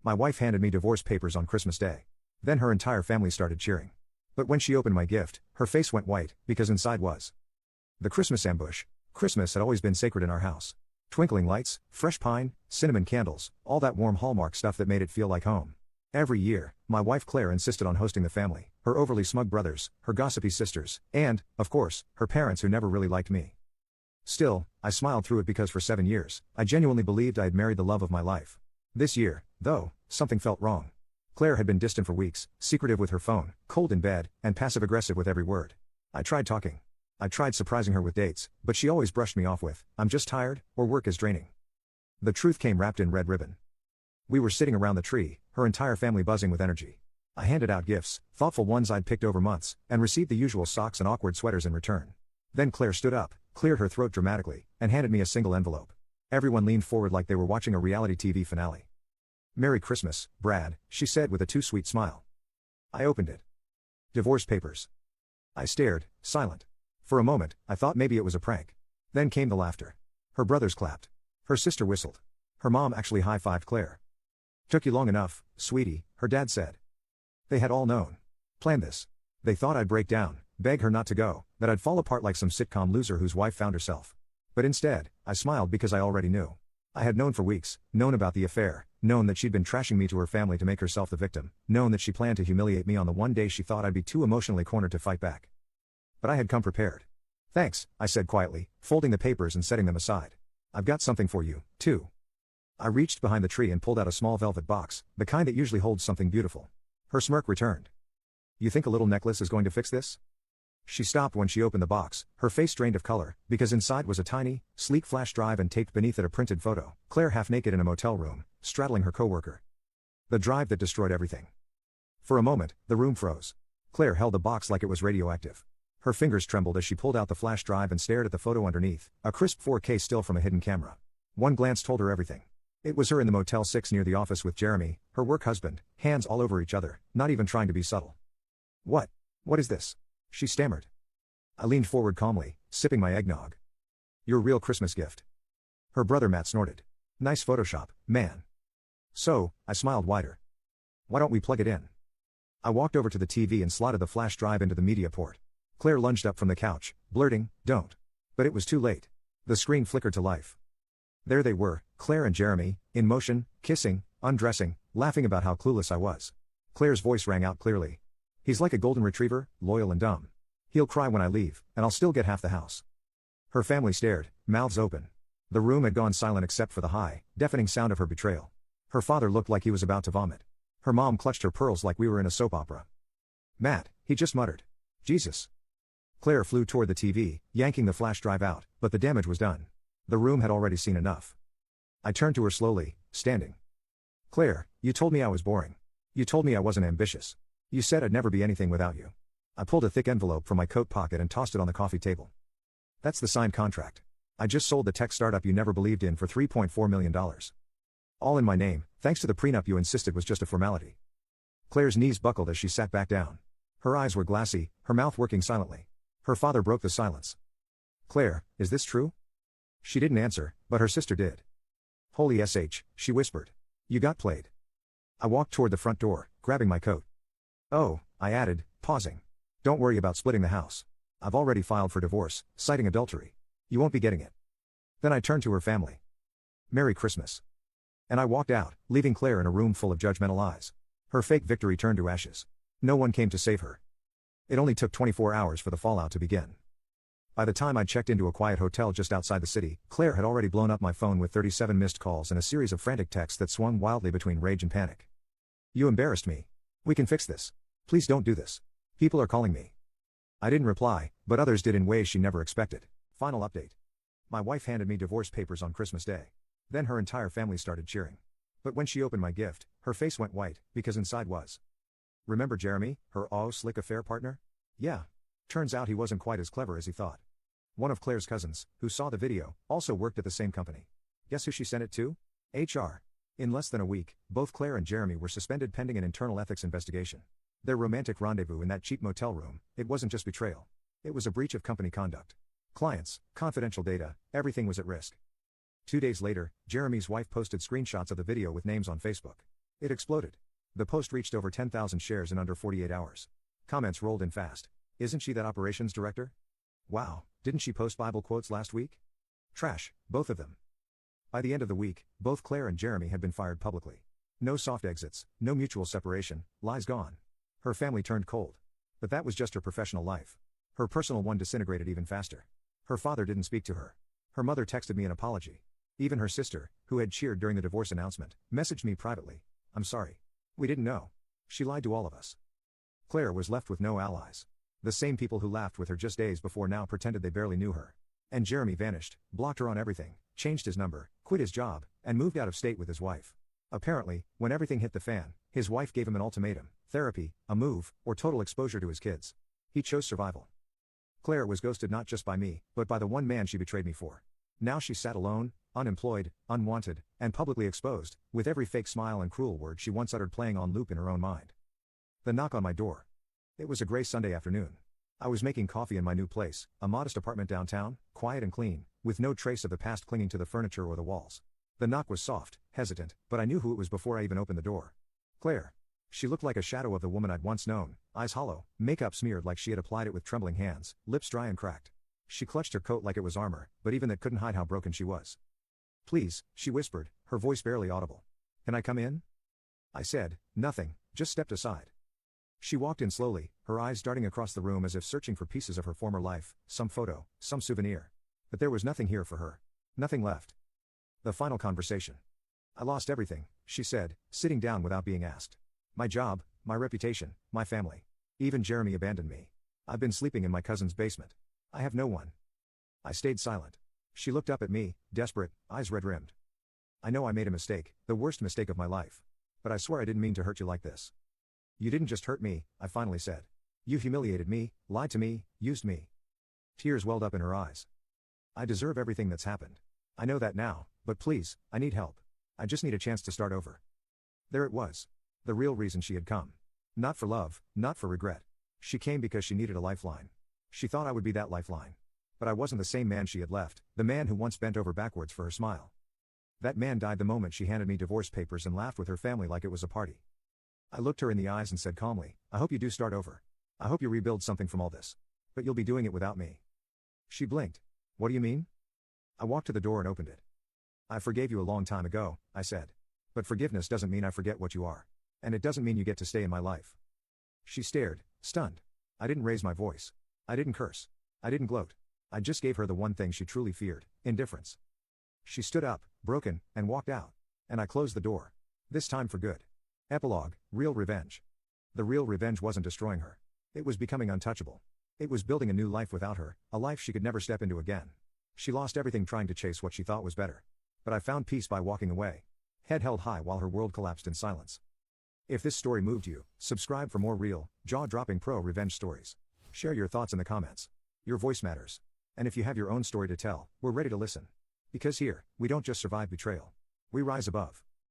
My wife handed me divorce papers on Christmas Day. Then her entire family started cheering. But when she opened my gift, her face went white, because inside was the Christmas ambush. Christmas had always been sacred in our house. Twinkling lights, fresh pine, cinnamon candles, all that warm Hallmark stuff that made it feel like home. Every year, my wife Claire insisted on hosting the family, her overly smug brothers, her gossipy sisters, and, of course, her parents who never really liked me. Still, I smiled through it because for 7 years, I genuinely believed I had married the love of my life. This year, though, something felt wrong. Claire had been distant for weeks, secretive with her phone, cold in bed, and passive-aggressive with every word. I tried talking. I tried surprising her with dates, but she always brushed me off with, "I'm just tired," or "work is draining." The truth came wrapped in red ribbon. We were sitting around the tree, her entire family buzzing with energy. I handed out gifts, thoughtful ones I'd picked over months, and received the usual socks and awkward sweaters in return. Then Claire stood up, cleared her throat dramatically, and handed me a single envelope. Everyone leaned forward like they were watching a reality TV finale. "Merry Christmas, Brad," she said with a too sweet smile. I opened it. Divorce papers. I stared, silent. For a moment, I thought maybe it was a prank. Then came the laughter. Her brothers clapped. Her sister whistled. Her mom actually high-fived Claire. "Took you long enough, sweetie," her dad said. They had all known. Planned this. They thought I'd break down, beg her not to go, that I'd fall apart like some sitcom loser whose wife found herself. But instead, I smiled because I already knew. I had known for weeks, known about the affair, known that she'd been trashing me to her family to make herself the victim, known that she planned to humiliate me on the one day she thought I'd be too emotionally cornered to fight back. But I had come prepared. "Thanks," I said quietly, folding the papers and setting them aside. "I've got something for you, too." I reached behind the tree and pulled out a small velvet box, the kind that usually holds something beautiful. Her smirk returned. "You think a little necklace is going to fix this?" She stopped when she opened the box, her face drained of color, because inside was a tiny, sleek flash drive and taped beneath it a printed photo, Claire half naked in a motel room, straddling her coworker. The drive that destroyed everything. For a moment, the room froze. Claire held the box like it was radioactive. Her fingers trembled as she pulled out the flash drive and stared at the photo underneath, a crisp 4K still from a hidden camera. One glance told her everything. It was her in the Motel 6 near the office with Jeremy, her work husband, hands all over each other, not even trying to be subtle. What is this?" she stammered. I leaned forward calmly, sipping my eggnog. "Your real Christmas gift." Her brother Matt snorted. "Nice Photoshop, man." "So," I smiled wider. "Why don't we plug it in?" I walked over to the TV and slotted the flash drive into the media port. Claire lunged up from the couch, blurting, "Don't." But it was too late. The screen flickered to life. There they were, Claire and Jeremy, in motion, kissing, undressing, laughing about how clueless I was. Claire's voice rang out clearly. "He's like a golden retriever, loyal and dumb. He'll cry when I leave, and I'll still get half the house." Her family stared, mouths open. The room had gone silent except for the high, deafening sound of her betrayal. Her father looked like he was about to vomit. Her mom clutched her pearls like we were in a soap opera. "Matt," he just muttered. "Jesus." Claire flew toward the TV, yanking the flash drive out, but the damage was done. The room had already seen enough. I turned to her slowly, standing. "Claire, you told me I was boring. You told me I wasn't ambitious. You said I'd never be anything without you." I pulled a thick envelope from my coat pocket and tossed it on the coffee table. "That's the signed contract. I just sold the tech startup you never believed in for $3.4 million. All in my name, thanks to the prenup you insisted was just a formality." Claire's knees buckled as she sat back down. Her eyes were glassy, her mouth working silently. Her father broke the silence. "Claire, is this true?" She didn't answer, but her sister did. "Holy SH, she whispered. "You got played." I walked toward the front door, grabbing my coat. "Oh," I added, pausing. "Don't worry about splitting the house. I've already filed for divorce, citing adultery. You won't be getting it." Then I turned to her family. "Merry Christmas." And I walked out, leaving Claire in a room full of judgmental eyes. Her fake victory turned to ashes. No one came to save her. It only took 24 hours for the fallout to begin. By the time I checked into a quiet hotel just outside the city, Claire had already blown up my phone with 37 missed calls and a series of frantic texts that swung wildly between rage and panic. "You embarrassed me. We can fix this. Please don't do this. People are calling me." I didn't reply, but others did in ways she never expected. Final update. My wife handed me divorce papers on Christmas Day. Then her entire family started cheering. But when she opened my gift, her face went white, because inside was. Remember Jeremy, her slick affair partner? Yeah. Turns out he wasn't quite as clever as he thought. One of Claire's cousins, who saw the video, also worked at the same company. Guess who she sent it to? HR. In less than a week, both Claire and Jeremy were suspended pending an internal ethics investigation. Their romantic rendezvous in that cheap motel room, it wasn't just betrayal. It was a breach of company conduct. Clients, confidential data, everything was at risk. 2 days later, Jeremy's wife posted screenshots of the video with names on Facebook. It exploded. The post reached over 10,000 shares in under 48 hours. Comments rolled in fast. Isn't she that operations director? Wow, didn't she post Bible quotes last week? Trash, both of them. By the end of the week, both Claire and Jeremy had been fired publicly. No soft exits, no mutual separation, lies gone. Her family turned cold. But that was just her professional life. Her personal one disintegrated even faster. Her father didn't speak to her. Her mother texted me an apology. Even her sister, who had cheered during the divorce announcement, messaged me privately. I'm sorry. We didn't know. She lied to all of us. Claire was left with no allies. The same people who laughed with her just days before now pretended they barely knew her. And Jeremy vanished, blocked her on everything, changed his number, quit his job, and moved out of state with his wife. Apparently, when everything hit the fan, his wife gave him an ultimatum: therapy, a move, or total exposure to his kids. He chose survival. Claire was ghosted not just by me, but by the one man she betrayed me for. Now she sat alone, unemployed, unwanted, and publicly exposed, with every fake smile and cruel word she once uttered playing on loop in her own mind. The knock on my door. It was a gray Sunday afternoon. I was making coffee in my new place, a modest apartment downtown, quiet and clean, with no trace of the past clinging to the furniture or the walls. The knock was soft, hesitant, but I knew who it was before I even opened the door. Claire. She looked like a shadow of the woman I'd once known, eyes hollow, makeup smeared like she had applied it with trembling hands, lips dry and cracked. She clutched her coat like it was armor, but even that couldn't hide how broken she was. Please, she whispered, her voice barely audible. Can I come in? I said, nothing, just stepped aside. She walked in slowly, her eyes darting across the room as if searching for pieces of her former life, some photo, some souvenir. But there was nothing here for her. Nothing left. The final conversation. I lost everything, she said, sitting down without being asked. My job, my reputation, my family. Even Jeremy abandoned me. I've been sleeping in my cousin's basement. I have no one. I stayed silent. She looked up at me, desperate, eyes red-rimmed. I know I made a mistake, the worst mistake of my life. But I swear I didn't mean to hurt you like this. You didn't just hurt me, I finally said. You humiliated me, lied to me, used me. Tears welled up in her eyes. I deserve everything that's happened. I know that now, but please, I need help. I just need a chance to start over. There it was. The real reason she had come. Not for love, not for regret. She came because she needed a lifeline. She thought I would be that lifeline. But I wasn't the same man she had left, the man who once bent over backwards for her smile. That man died the moment she handed me divorce papers and laughed with her family like it was a party. I looked her in the eyes and said calmly, I hope you do start over. I hope you rebuild something from all this. But you'll be doing it without me. She blinked. What do you mean? I walked to the door and opened it. I forgave you a long time ago, I said. But forgiveness doesn't mean I forget what you are. And it doesn't mean you get to stay in my life. She stared, stunned. I didn't raise my voice. I didn't curse. I didn't gloat. I just gave her the one thing she truly feared: indifference. She stood up, broken, and walked out. And I closed the door. This time for good. Epilogue, real revenge. The real revenge wasn't destroying her. It was becoming untouchable. It was building a new life without her, a life she could never step into again. She lost everything trying to chase what she thought was better. But I found peace by walking away. Head held high while her world collapsed in silence. If this story moved you, subscribe for more real, jaw-dropping pro-revenge stories. Share your thoughts in the comments. Your voice matters. And if you have your own story to tell, we're ready to listen. Because here, we don't just survive betrayal. We rise above.